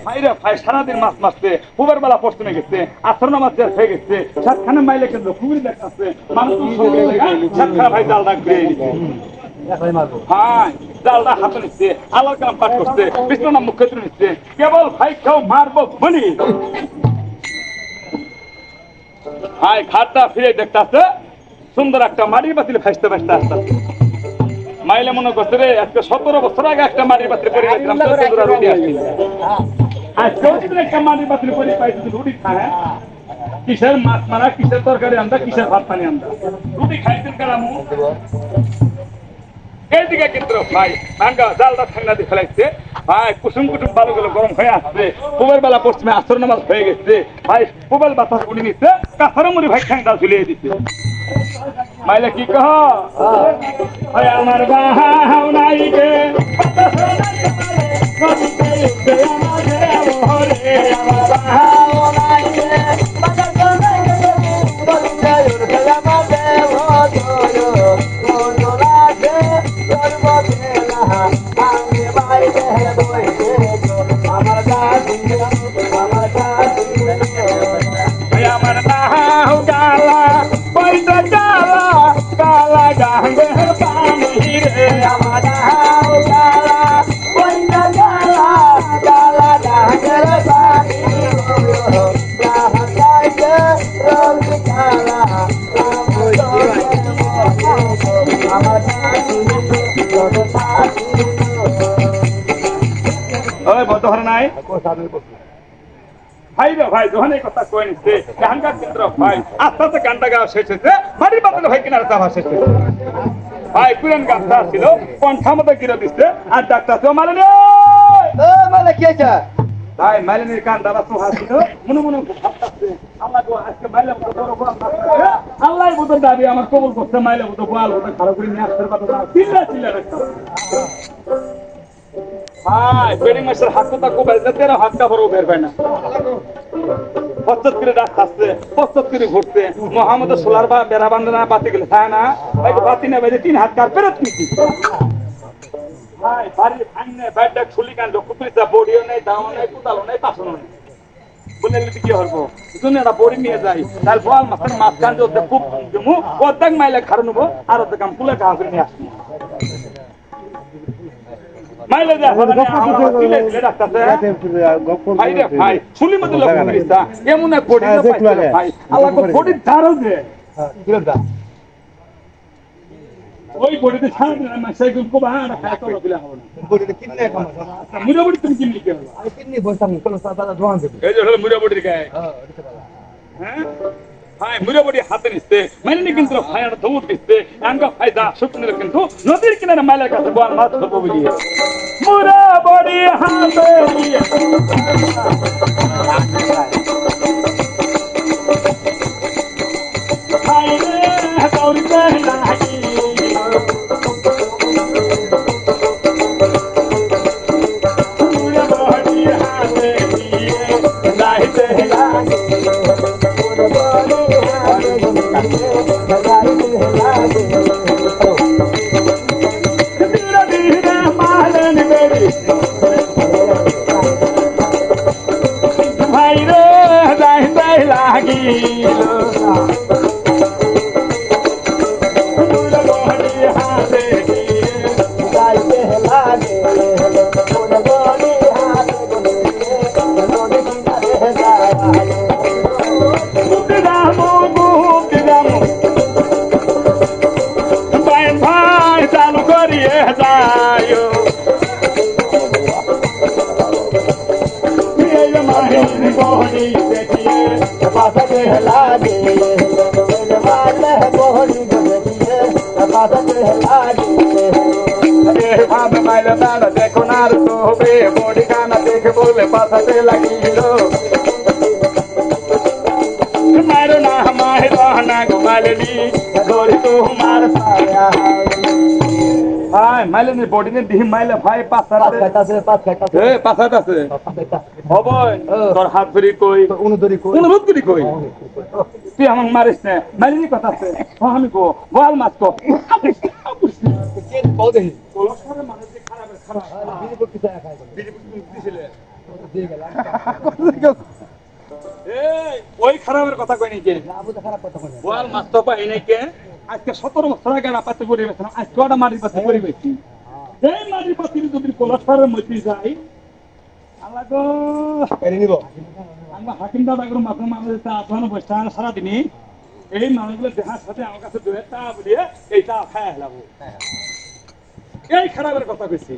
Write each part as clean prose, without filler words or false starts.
ভাইরা ভাই সারাদিন মাছ মারছে, পুবের বেলা পশ্চিমে গেছে, আসর নামাজ হয়ে গেছে, সাতখানে মাইলে কিন্তু খুবই দেখাচ্ছে মানুষ সাতখানা ভাই জাল ডাক দিয়ে দিচ্ছে। হ্যাঁ জালটা হাতে নিচ্ছে, আল্লাহর কালাম পাঠ করছে, বিষ্ণু নাম মুখ ক্ষেত্রে নিচ্ছে, কেবল ভাই কেউ মারবো বলি ভাই ঘাটটা ফিরে দেখতে আসছে সুন্দর একটা মাটির বাতিল ভাসতে ভাসতে আসতে মাইলে মনে করছে রে আজকে 17 বছর আগে একটা মাটির বাতিল করে গেছিলাম আজকেও যদি একটা মাটির বাতিল করে পাইছি রুটি খায় কিসের মাছ মারা, কিসের তরকারি আনতা, কিসের ভাত পানি আনতা, রুটি খাইতেন কারামু এইদিকে কিন্তু ভাই ভাঙ্গা জালটা ঠান্ডা দিয়ে ফেলাইছে ভাই কুসুম কুসুম বালুগুলো গরম হয়ে আসছে, পুবের বেলা পশ্চিমে আসর নামাজ হয়ে গেছে ভাই পুবের বাতাস উড়ে নিচ্ছে, কাঁথার মুড়ি ভাই ঠান্ডা ঝুলিয়ে দিচ্ছে। মাইলে কি কহ ভাই আমার বাহাও নাই গে আমার নাও গালা পয়সা গালা গালা গাঙ্গে পানি রে আমার নাও গালা পয়সা গালা গালা গাঙ্গে পানি ওই বদহর নাই ভাই রে ভাই যখন এই কথা কয়ে নিচ্ছে এখানকার কেন্দ্র ভাই আস্তে আস্তে গানটা গাওয়া শেষ হয়েছে মাটির বাদলে ভাই কিনারে যাওয়া শেষ হয়েছে ভাই পুরেন গানটা ছিল কণ্ঠা মতো গিরে দিচ্ছে আর ডাক্তার তো মারে মানে কি আছে ভাই মাইলেনের গান দাদা তো হাসছিল মনে মনে ভাবতেছে আল্লাহ গো আজকে মাইলে মতো বড় বড় আল্লাহ মতো দাবি আমার কবুল করতে মাইলে মতো গোয়াল মতো খারাপ করে নিয়ে আসতে পারতো না চিল্লা চিল্লা রাখতো ভাই পেডিং মাসের হাতটা তাকো বাইরে তেরা হাতটা বড় বের পায় না পশ্চাৎ করে রাস্তা আসছে পশ্চাৎ করে ঘুরছে মোহাম্মদ সোলার বা বেড়া বান্ধনা বাতি গেলে থাকে না ভাই বাতি না বাইরে 3 হাত কার পেরত নিচ্ছি ভাই বাড়ির ভাঙনে বাইরটা খুলি কান লক্ষ্য করিস বড়িও নেই দাও নেই কুতালো নেই পাশনো নেই বলে কি হবো শুনে না বড়ি নিয়ে যাই তার বল মাছের মাছ কান যদি খুব জমু অর্ধেক মাইলে খারো নেবো আর অর্ধেক কাম কুলে খাওয়া করে নিয়ে আসবো মাইলে যা ভাই রে ভাই শুনি মতো লক্ষ্য করিস এমন এক বডি ভাই আল্লাহ বডি ধারো দে ওই বডিতে ছাড় না সাইকেল কো বাহার খায় তো লাগলে হবে না বডিতে কিন্নে কাম আচ্ছা মুড়া বডি তুমি কিনলি কেন আমি কিন্নে বসতাম কোন সাদা দোয়ান দেব এই যে হলো মুড়া বডির গায় হ্যাঁ ভাই মুড়া বডি হাতে নিচ্ছে মানে কিন্তু ভাই আর দৌড় দিচ্ছে আঙ্গা ফায়দা শুকনের কিন্তু নদীর কিনারে মাইলের কাছে বল মাছ ধরবো বলি মুড়া বডি হাতে নিয়ে ভাই রে দৌড়তে লাগি দেখো না হবে বডি গানা দেখে বলে পাশাতে লাগিল মারো না মাহে রহনা ঘুমালেনি গরি তো মার পায়া ভাই মাইলেনের বডি নে দিহি মাইলে ভাই পাছাতে এ পাছাতে আছে হবই তোর হাত ধরি কই অনুরোধ করি কই তুই আমাকে মারিস না মাইলেনি কথা আছে আমি কো বল মাছ কো দিয়ে গেলাম এই ওই খারাপের কথা কই নাকি আবু তো খারাপ কথা বলে ওয়াল মাস্টার পাই নাকি আজকে 17 বছর আগে না পাতে পরিবেশ আজকে ওটা মাটির পাতে পরিবেশ এই মাটির পাতে যদি কলসারের মধ্যে যাই আল্লাহ গো এনে নিব আমরা হাকিম দাদা করে মাথা মানুষ আসানো বসে সারাদিনই এই মানুষগুলো দেখার সাথে আমার কাছে দূরে তা বলিয়ে এই চা খায় হেলাবো এই খারাপের কথা বেশি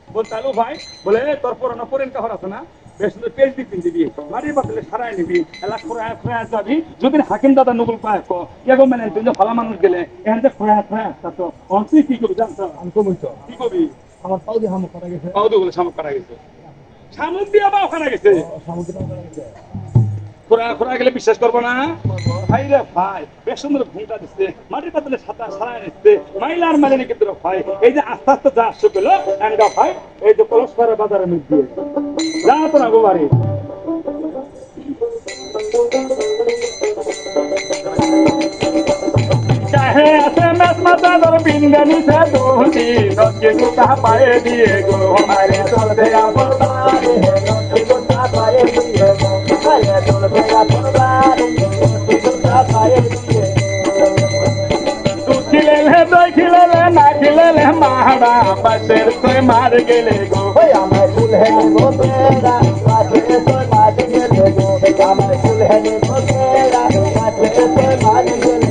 বল তাহলে ভাই বলে তোর পড়ানো পড়েন কাহর আছে না বেশ সুন্দর পেজ দিন দিবি মাটির পাতলে সারাই নিবি এলা খোয়া যাবি যদি হাকিম দাদা নকুল পায় কেগো মানে তুই যে ভালো মানুষ গেলে এখান থেকে খোয়া আসতা তো অন্তি কি করবি জানতো আমি কমই তো কি করবি আমার পাউ দিয়ে হামু করা গেছে পাউদু বলে শামুক কাটা গেছে শামুক দিয়ে আবার ওখানে গেছে সামুদ্র করা গেছে খোরা গেলে বিশ্বাস করবো না ভাই রে ভাই বেশ সুন্দর ঘুমটা দিচ্ছে মাটির পাতলে সাঁতার সারাই নিচ্ছে মাইলার মালিনী কিন্তু ভাই এই যে আস্তে আস্তে যা আসছে পেলো এন্ডা ভাই এই যে কলসপাড়া বাজারের মধ্যে যা তো না গো বাড়ি चाहे SMS मतदार बिंदनी से दोस्ती नोके को कहा पाए दिए गो हमारे चल गया बर्बाद नोके को कहा पाए दिए गो हमारे चल गया बर्बाद नोके को कहा पाए दिए तू खिले ना खिले महाड़ा बसेर कोई मार गेले गो ওই আমার ফুল হে নিব বেড়া মাঝে তো মাঝ গেলে গো আমার ফুল হে নিব বেড়া মাঝে তো মাঝ গেলে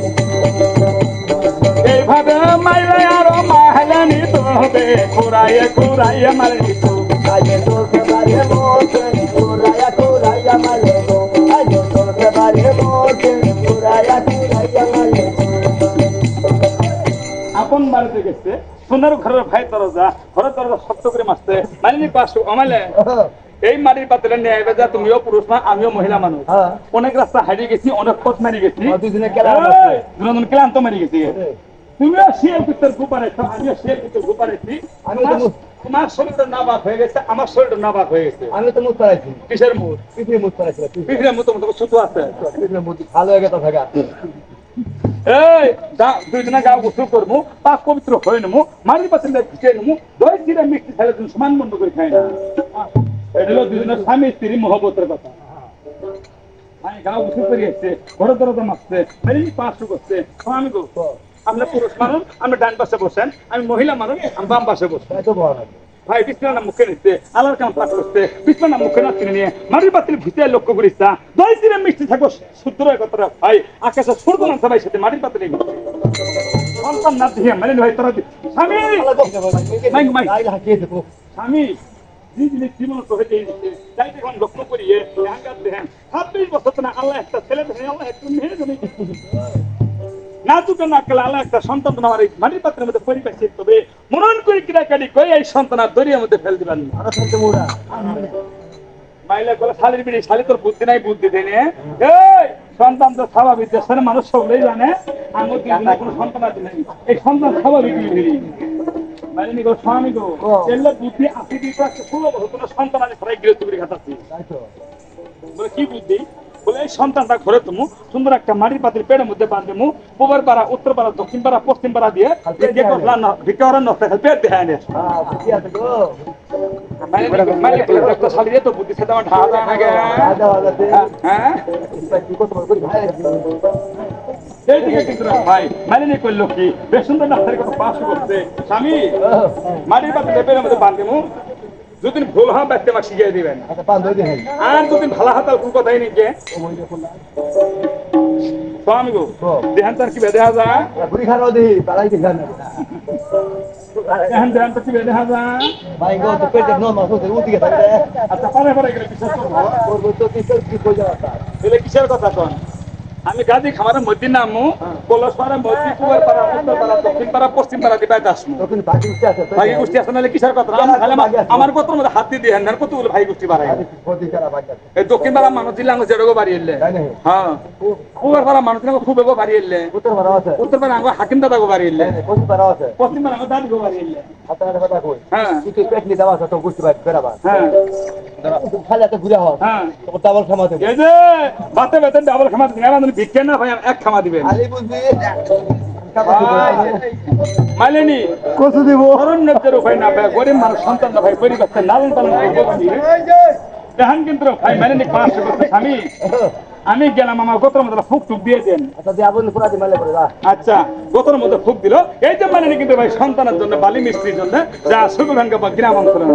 এইভাবে মাইলে আরো মাহলানি তোবে খুরাইয়ে মারলি তো আজে তো সবারে মোতে কুরায়া মালে গো আজে তো সবারে মোতে কুরায়া মালে আপন বাড়িতে গেছে সোনার ঘরের ভাই দরজা ঘরের দরজা শক্ত করে মারছে মালিনী পাশ আমালে এই মাটির পাত্রে নিয়ে আইবে যা তুমিও পুরুষ না আমিও মহিলা মানুষ হ্যাঁ অনেক রাস্তা হারিয়ে গেছি অনেক পথ মারি গেছি দুজনে কেলা এই, দুজন ক্লান্ত মারি গেছি তুমিও শিয়াল পিত্তর গুপারেছ আমিও শিয়াল পিত্তর গুপারেছি তোমার শরীরটা নাবাক হয়ে গেছে আমার শরীরটা নাবাক হয়ে গেছে আমি তো মুখ করাইছি কিসের মুখ পিছনে মুখ করাইছি পিছনের মতো মতো ছোট আছে পিছনে মুখ ভালো হয়ে গেছে থাকা এই দুইজনে গা গোসল করবো পাক পবিত্র হয়ে নেবো মাটির পাত্রে ভিজে নেবো দই চিরা মিষ্টি খেলে তুমি সমান বন্ধ করে খাই না এটা হলো দুজনের স্বামী স্ত্রী মহব্বতের কথা আমি গা গোসল করে এসছে ঘরে দরজা মারছে মেরিনি পাঁচশো করছে আমি গো আপনার পুরুষ মানুষ আপনি ডান পাশে বসেন আমি মহিলা মানুষ আমি বাম পাশে বসেন তাই তো বড় ভাই বিছানা মুখে নিচ্ছে আলার কাম পাঠ করছে বিছানা মুখে না কিনে নিয়ে মাটির পাতিল ভিতরে লক্ষ্য করিস দই চিরা মিষ্টি থাকো শুদ্ধ কথাটা ভাই আকাশে সূর্য না সবাই সাথে মাটির পাতিলে সন্তান না দিয়ে মেলেন ভাই তোরা স্বামী স্বামী জি জিনিস জীবন তোকে দিয়ে দিচ্ছে তাই এখন লক্ষ্য করিয়ে আঙ্গাত দেখেন 26 বছর না আল্লাহ একটা ছেলে দেখেন আল্লাহ একটু মেয়ে জমি না দুটো না কালে আল্লাহ একটা সন্তান তোমার এই মাটির পাত্রের মধ্যে পরিবেশিত তবে মনন করে কিরাকারি করে এই সন্তান আর দরিয়ার মধ্যে ফেল দিবেন মাইলা বলে শালির বিড়ি শালি তোর বুদ্ধি নাই বুদ্ধি দেয় না এই সন্তান তো স্বাভাবিক দেশের মানুষ সবই জানে আমার জীবনে কোনো সন্তান আছে নাই এই সন্তান স্বাভাবিক মাইলে গো স্বামী গো এলে বুদ্ধি আসি দিতে একটা ষোলো বছর কোনো সন্তান আমি সবাই গৃহস্থ করে খাতাচ্ছি বলে কি বুদ্ধি বলে এই সন্তানটা ঘরে তুমি সুন্দর একটা মাটির পাতির পেটের মধ্যে বাঁধবে মু পূবের পাড়া উত্তর পাড়া দক্ষিণ পাড়া পশ্চিম পাড়া দিয়ে ভিক্ষা নষ্ট পেট দেখায় নিয়ে একটা শালিয়ে তো বুদ্ধি সাথে আমার ঢাকা না গে হ্যাঁ এইদিকে কিন্তু ভাই মালিনী করলো কি বেশ সুন্দর ডাক্তারের কথা পাশ করছে স্বামী মাটির পাতির পেটের মধ্যে বাঁধবে মু দুদিন ভুল হাত ব্যক্তি আমাকে শিখিয়ে দিবেন আর দুদিন ভালো হাতাল কোন কথাই নেই কে স্বামী গো দেহান তার কি দেখা যায় দেহান দেহান তো কি দেখা যায় আচ্ছা পরে পরে গেলে বিশ্বাস করবো এলে কিসের কথা কন আমি গাদি খামারের মধ্যে নামু কলস পাড়া মধ্যে কুয়ার পাড়া উত্তর পাড়া দক্ষিণ পাড়া পশ্চিম পাড়া দিবাই আসবো ভাই গোষ্ঠী আছে নাহলে কিসের কথা আমার কত মধ্যে হাত দিয়ে দিয়ে কত বলে ভাই গোষ্ঠী বাড়াই এই দক্ষিণ পাড়া মানুষ দিলাম যেরকম বাড়ি এলে হ্যাঁ কুয়ার পাড়া মানুষ দিলাম খুব এগো বাড়ি এলে উত্তর পাড়া আমার হাকিম দাদা গো বাড়ি এলে পশ্চিম পাড়া আমার দাদি গো বাড়ি এলে হ্যাঁ এই যে বাতে বেতন ডাবল খামা দিবেন ভিক্ষে না ভাই এক খামা দিবেন মালিনী কত দিব অরণ্যের উপায় না ভাই গরিব মানুষ সন্তান না ভাই পরিবেশ লালন পালন করবো দেখেন কিন্তু ভাই মানে নি 500 করতে স্বামী আমি গেলাম আমার গোত্রের মধ্যে ফুক টুক দিয়ে দেন আচ্ছা দিয়ে আবুল পুরা দি মালে করে যা আচ্ছা গোত্রের মধ্যে ফুক দিল এই যে মানে নি কিন্তু ভাই সন্তানের জন্য বালি মিস্ত্রির জন্য যা সুগভাঙ্গা বা গ্রাম অঞ্চলে